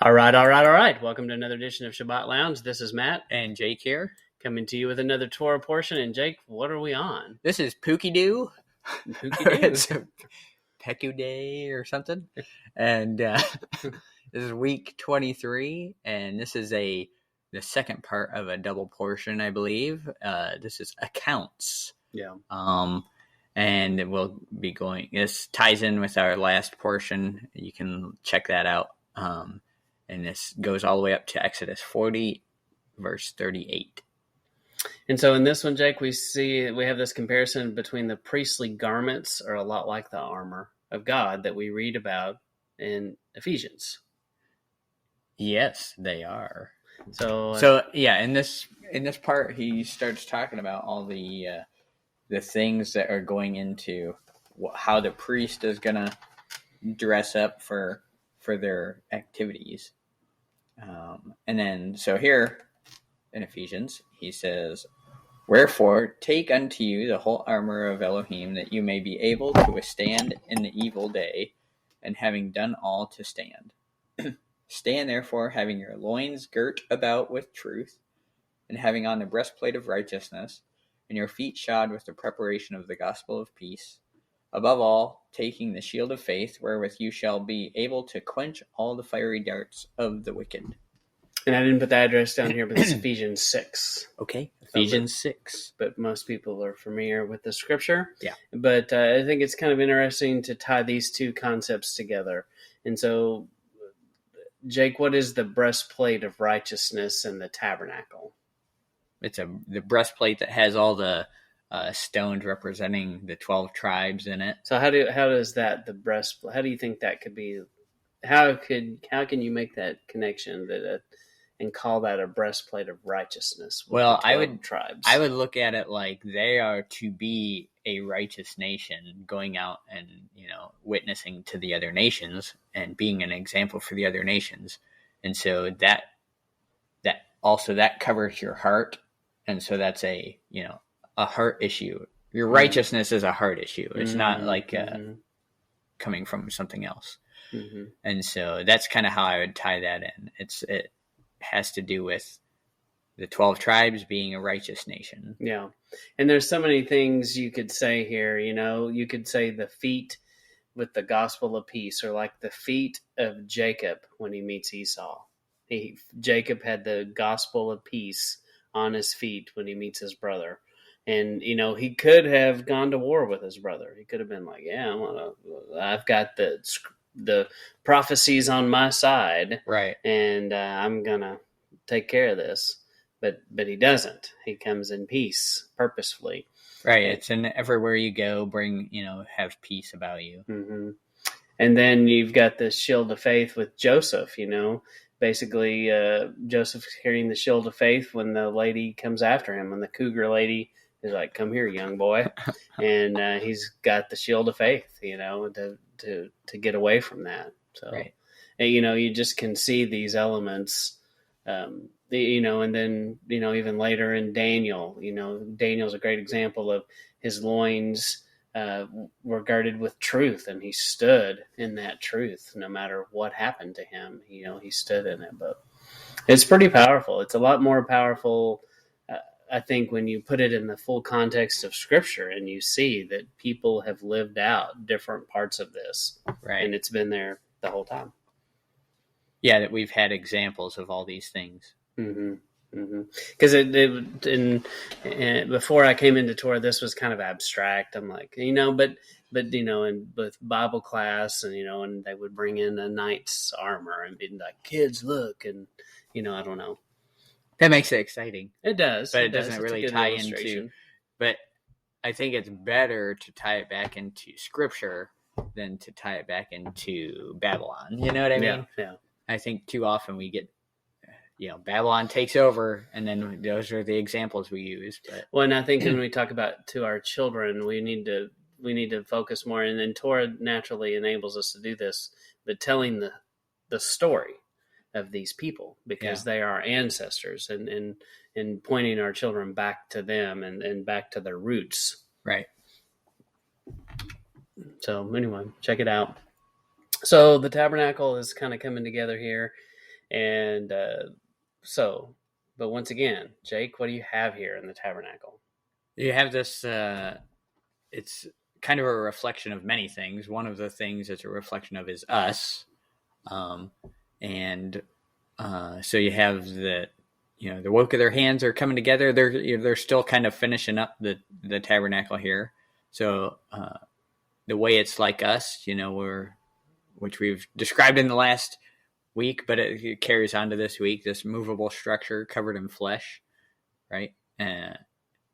All right. Welcome to another edition of Sabbath Lounge. This is Matt. And Jake here. Coming to you with another Torah portion. And Jake, what are we on? This is Pekudei. It's Pekudei or something. And this is week 23. And this is the second part of a double portion, I believe. This is accounts. Yeah. And we'll be going, this ties in with our last portion. You can check that out. And this goes all the way up to Exodus 40, verse 38. And so in this one, Jake, we have this comparison between the priestly garments are a lot like the armor of God that we read about in Ephesians. Yes, they are. So yeah, in this part, he starts talking about all the things that are going into how the priest is going to dress up for their activities. And then, so here in Ephesians, he says, "Wherefore, take unto you the whole armor of Elohim, that you may be able to withstand in the evil day, and having done all to stand. Stand therefore, having your loins girt about with truth, and having on the breastplate of righteousness, and your feet shod with the preparation of the gospel of peace. Above all, taking the shield of faith, wherewith you shall be able to quench all the fiery darts of the wicked." And I didn't put the address down here, but it's Ephesians 6. Okay, Ephesians 6. But most people are familiar with the scripture. Yeah. But I think it's kind of interesting to tie these two concepts together. And so, Jake, what is the breastplate of righteousness in the tabernacle? It's the breastplate that has all the stones representing the 12 tribes in it. So how does that, the breastplate, how do you think that could be, how can you make that connection and call that a breastplate of righteousness? Well, I would look at it like they are to be a righteous nation, going out and, witnessing to the other nations and being an example for the other nations. And so that covers your heart. And so that's a heart issue. Your righteousness is a heart issue. It's not like coming from something else. Mm-hmm. And so that's kind of how I would tie that in. It has to do with the 12 tribes being a righteous nation. Yeah. And there's so many things you could say here. You could say the feet with the gospel of peace, or like the feet of Jacob when he meets Esau. Jacob had the gospel of peace on his feet when he meets his brother. And, he could have gone to war with his brother. He could have been like, yeah, I've got the prophecies on my side. Right. And I'm going to take care of this. But he doesn't. He comes in peace purposefully. Right. It's in everywhere you go, have peace about you. Mm-hmm. And then you've got the shield of faith with Joseph, Basically, Joseph's carrying the shield of faith when the lady comes after him, when the cougar lady is like, "Come here, young boy," and he's got the shield of faith, to get away from that. So, right. And, you just can see these elements, and then even later in Daniel, Daniel's a great example of his loins were girded with truth, and he stood in that truth no matter what happened to him. He stood in it. But it's pretty powerful. It's a lot more powerful, I think, when you put it in the full context of Scripture and you see that people have lived out different parts of this. Right. And it's been there the whole time. Yeah, that we've had examples of all these things. Mm-hmm. Because before I came into Torah, this was kind of abstract. I'm like, but in with Bible class, and they would bring in a knight's armor and be like, "Kids, look," and I don't know. That makes it exciting. It does, but it doesn't really tie into. But I think it's better to tie it back into Scripture than to tie it back into Babylon. You know what I mean? Yeah. I think too often we get. Babylon takes over, and then those are the examples we use. But well, and I think when we talk about to our children, we need to focus more, and then Torah naturally enables us to do this, but telling the story of these people, because they are ancestors, and pointing our children back to them and back to their roots. Right. So anyway, check it out. So the tabernacle is kind of coming together here. And but once again, Jake, what do you have here in the tabernacle? You have this. It's kind of a reflection of many things. One of the things it's a reflection of is us, and so you have the work of their hands are coming together. They're still kind of finishing up the tabernacle here. So the way it's like us, which we've described in the last week, but it carries on to this week. This movable structure covered in flesh, right?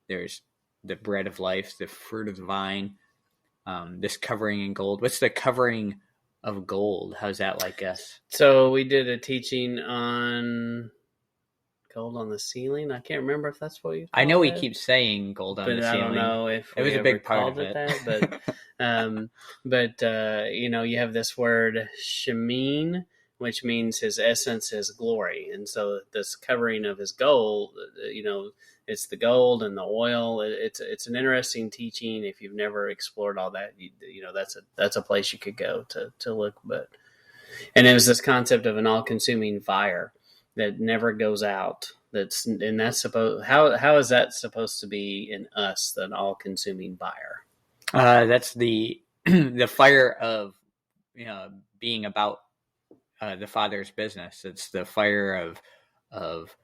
There's the bread of life, the fruit of the vine, this covering in gold. What's the covering of gold? How's that like us? So we did a teaching on gold on the ceiling. I can't remember if that's what you. I know we keep saying gold on the ceiling. I don't know if it was a big part of it. But you have this word shemin, which means his essence, his glory, and so this covering of his gold, it's the gold and the oil. It's an interesting teaching. If you've never explored all that, that's a place you could go to look. And it was this concept of an all-consuming fire that never goes out. That's supposed. How is that supposed to be in us, an all-consuming fire? That's the the fire of being about the Father's business. It's the fire of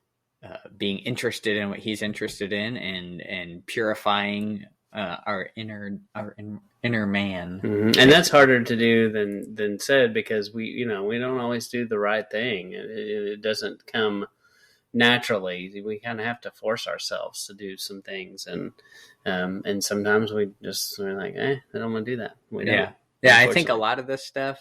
being interested in what He's interested in, and purifying our inner man. Mm-hmm. And that's harder to do than said, because we don't always do the right thing. It doesn't come naturally. We kind of have to force ourselves to do some things, and sometimes we're like, I don't want to do that. We don't. Yeah. I think a lot of this stuff,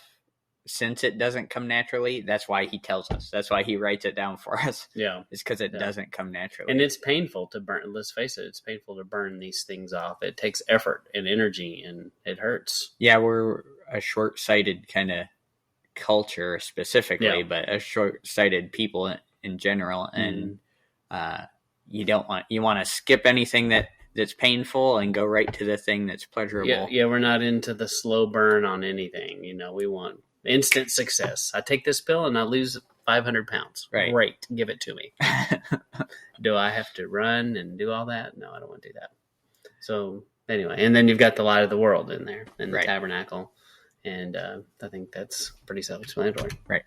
since it doesn't come naturally, that's why He tells us. That's why He writes it down for us. Yeah. It's because it doesn't come naturally. And it's painful to burn. Let's face it. It's painful to burn these things off. It takes effort and energy, and it hurts. Yeah, we're a short-sighted kind of culture specifically, but a short-sighted people in general. And you want to skip anything that's painful and go right to the thing that's pleasurable. Yeah, we're not into the slow burn on anything. We want instant success. I take this pill and I lose 500 pounds. Right. Great. Give it to me. Do I have to run and do all that? No, I don't want to do that. So anyway, and then you've got the light of the world in there in the tabernacle. And I think that's pretty self-explanatory. Right.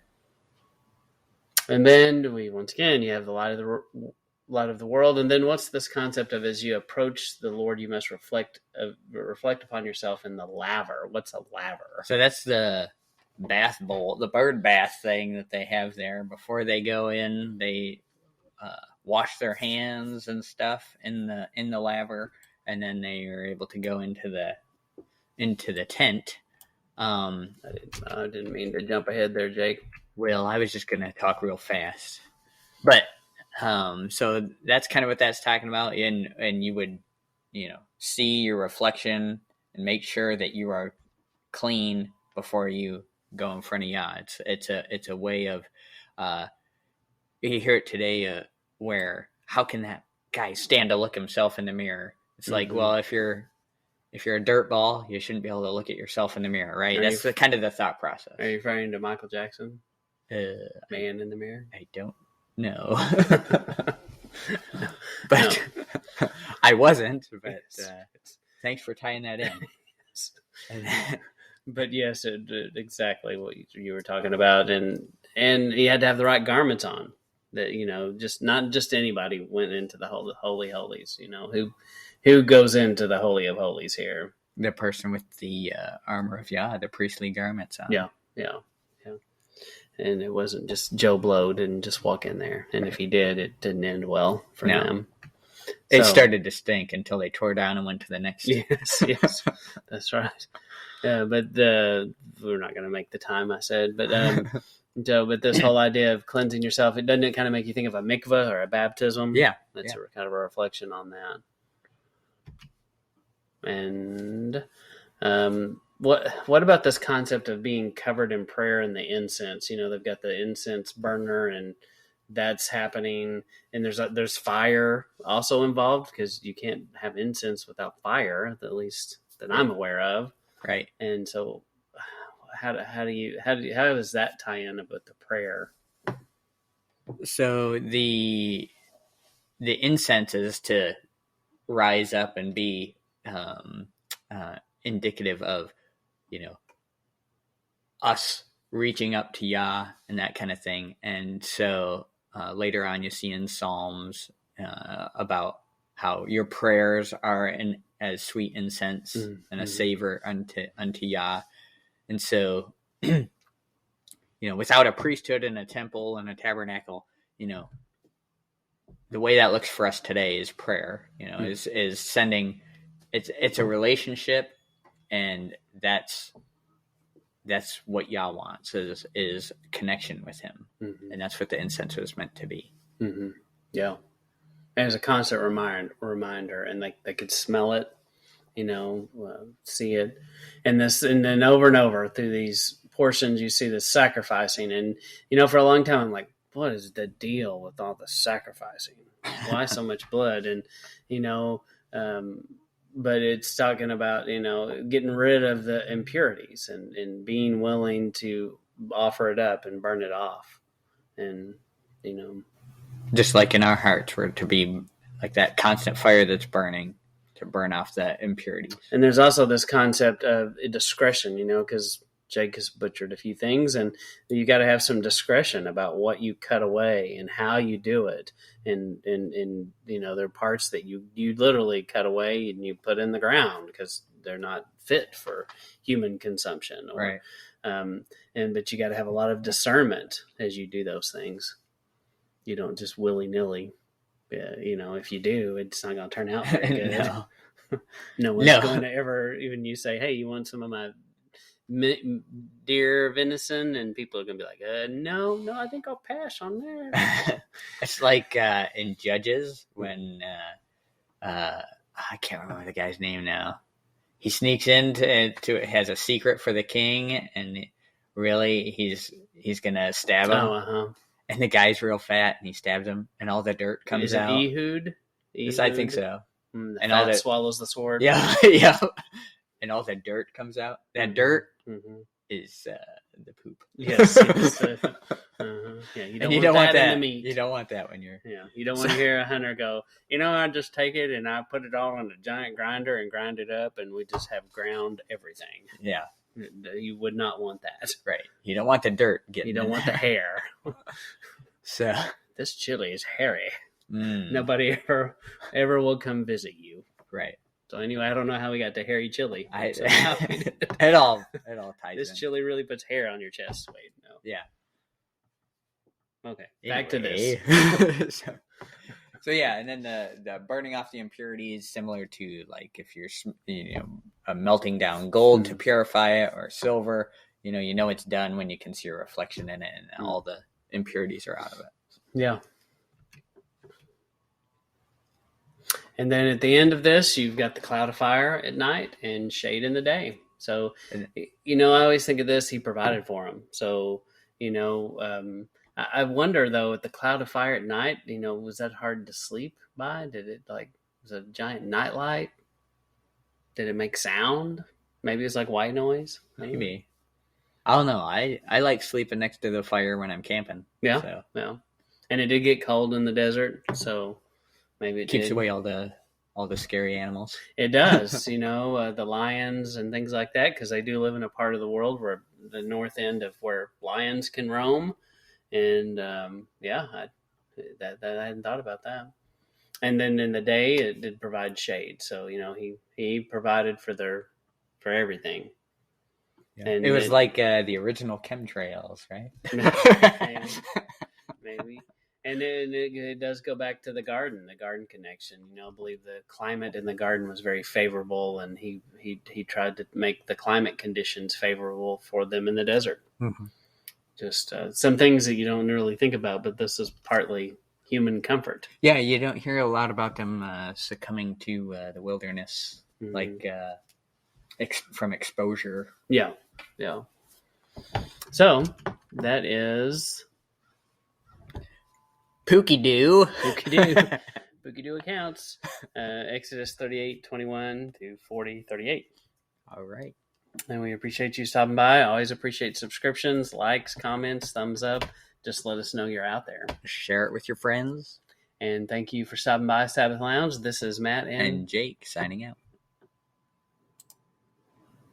And then once again, you have the light of the world. And then what's this concept of, as you approach the Lord, you must reflect upon yourself in the laver. What's a laver? So that's the bath bowl, the bird bath thing that they have there. Before they go in, they wash their hands and stuff in the laver, and then they are able to go into the tent. I didn't mean to jump ahead there, Jake. Well, I was just going to talk real fast. But so that's kind of what that's talking about. And you would, see your reflection and make sure that you are clean before you go in front of Yah. It's a way of, you hear it today where, how can that guy stand to look himself in the mirror? It's like, well, if you're a dirt ball, you shouldn't be able to look at yourself in the mirror, right? That's kind of the thought process. Are you referring to Michael Jackson? Man in the mirror? I don't know. But no. I wasn't. But thanks for tying that in. But yes, exactly what you were talking about, and you had to have the right garments on. That just not just anybody went into the Holy Holies. Who goes into the Holy of Holies here? The person with the armor of Yah, the priestly garments on. Yeah. And it wasn't just Joe Blow didn't just walk in there. And if he did, it didn't end well for them. It started to stink until they tore down and went to the next. Yes, that's right. But we're not going to make the time, I said. But but this whole idea of cleansing yourself, doesn't it kind of make you think of a mikveh or a baptism? Yeah. That's kind of a reflection on that. And what about this concept of being covered in prayer and the incense? They've got the incense burner, and that's happening. And there's fire also involved, because you can't have incense without fire, at least that I'm aware of. Right. And so, how does that tie in with the prayer? So the incense is to rise up and be indicative of, us reaching up to Yah and that kind of thing. And so later on, you see in Psalms about how your prayers are as sweet incense and a savor unto Yah. And so, without a priesthood and a temple and a tabernacle, the way that looks for us today is prayer. Is sending. It's a relationship, and that's what Yah wants is connection with Him, and that's what the incense was meant to be. Yeah, and it's a constant reminder, and they could smell it, see it, and then over and over through these portions, you see the sacrificing, and for a long time, I'm like, what is the deal with all the sacrificing? Why so much blood? And but it's talking about getting rid of the impurities and being willing to offer it up and burn it off, and just like in our hearts, we're to be like that constant fire that's burning to burn off the impurities. And there's also this concept of discretion, because Jake has butchered a few things, and you got to have some discretion about what you cut away and how you do it. And there are parts that you literally cut away and you put in the ground because they're not fit for human consumption. Right. But you got to have a lot of discernment as you do those things. You don't just willy-nilly. If you do, it's not going to turn out very good. No one's going to ever, even you say, hey, you want some of my deer venison, and people are gonna be like, no, I think I'll pass on there. It's like in Judges when I can't remember the guy's name now. He sneaks into has a secret for the king, and really he's gonna stab him. And the guy's real fat, and he stabs him, and all the dirt comes out. Ehud? Yes, I think so. And all that swallows the sword. Yeah, yeah. And all the dirt comes out. That dirt is the poop. Yes. Yeah, you don't want that in the meat. You don't want that when you're. Yeah, you don't want to hear a hunter go, I just take it and I put it all in a giant grinder and grind it up, and we just have ground everything. Yeah. You would not want that. Right. You don't want the dirt getting. You don't want the hair. So this chili is hairy. Nobody ever will come visit you. Right. So anyway, I don't know how we got to hairy chili. It all ties this in. chili really puts hair on your chest. Wait, no. Yeah. Okay, back to this. So yeah, and then the burning off the impurities, similar to like if you're melting down gold to purify it, or silver, you know it's done when you can see a reflection in it, and all the impurities are out of it. Yeah. And then at the end of this, you've got the cloud of fire at night and shade in the day. So, I always think of this, he provided for him. So, I wonder, though, with the cloud of fire at night, was that hard to sleep by? Did it, was it a giant night light? Did it make sound? Maybe it's like white noise? Maybe. I don't know. I like sleeping next to the fire when I'm camping. Yeah, so. Yeah. And it did get cold in the desert, so maybe it keeps away all the scary animals. It does, the lions and things like that, because they do live in a part of the world where the north end of where lions can roam. And I hadn't thought about that. And then in the day, it did provide shade. So he provided for everything. Yeah. And it was like the original chemtrails, right? Maybe. And then it does go back to the garden connection. I believe the climate in the garden was very favorable, and he tried to make the climate conditions favorable for them in the desert. Mm-hmm. Just some things that you don't really think about, but this is partly human comfort. Yeah, you don't hear a lot about them succumbing to the wilderness, like from exposure. Yeah. So that is Pekudei. Pekudei accounts. Exodus 38:21 to 40:38. All right. And we appreciate you stopping by. Always appreciate subscriptions, likes, comments, thumbs up. Just let us know you're out there. Share it with your friends. And thank you for stopping by Sabbath Lounge. This is Matt and Jake signing out.